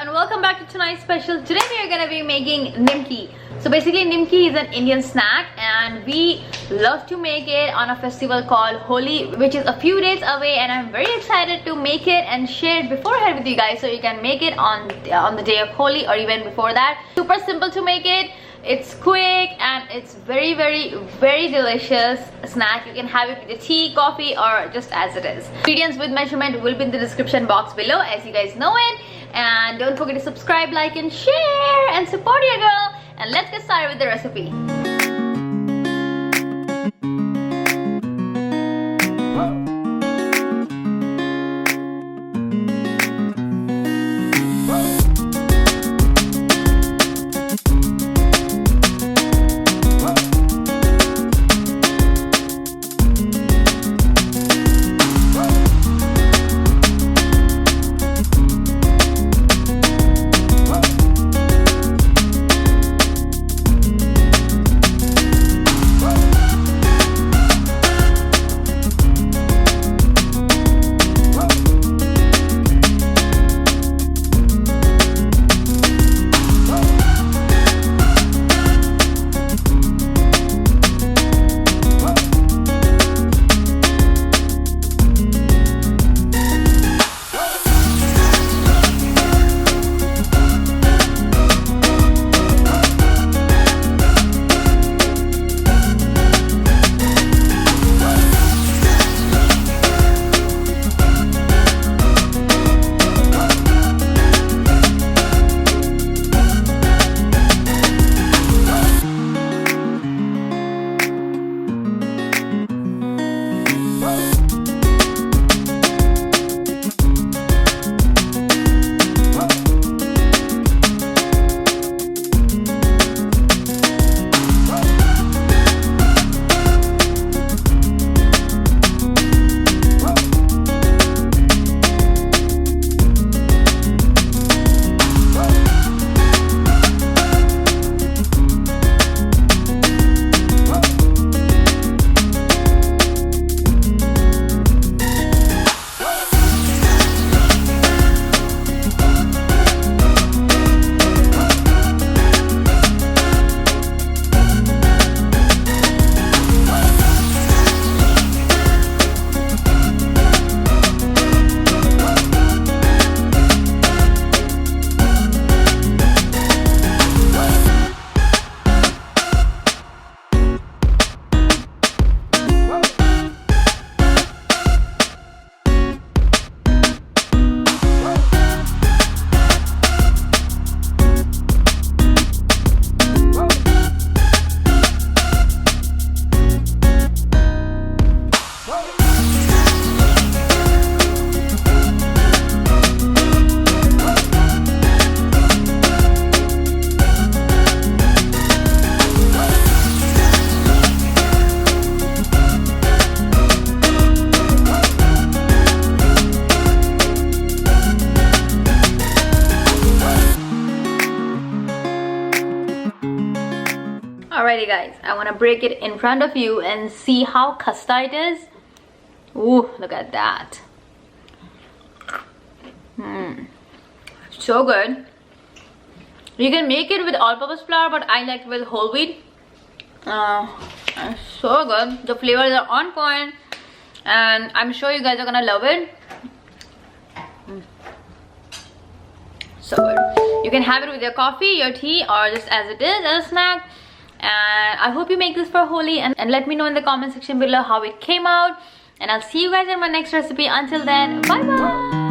and welcome back to tonight's special. Today we are gonna be making Nimki. So basically Nimki is an Indian snack and we love to make it on a festival called Holi, which is a few days away, and I'm very excited to make it and share it beforehand with you guys so you can make it on the day of Holi or even before that. Super simple to make it. It's quick and it's very delicious snack. You can have it with your tea, coffee, or just as it is. Ingredients with measurement will be in the description box below, as you guys know it. And don't forget to subscribe, like, and share and support your girl. And let's get started with the recipe. Alrighty guys, I want to break it in front of you and see how khasta it is. Ooh, look at that. So good. You can make it with all-purpose flour, but I like with whole wheat. So good. The flavors are on point and I'm sure you guys are gonna love it. So good. You can have it with your coffee, your tea, or just as it is as a snack. And I hope you make this for Holi, and let me know in the comment section below how it came out. And I'll see you guys in my next recipe. Until then, bye bye.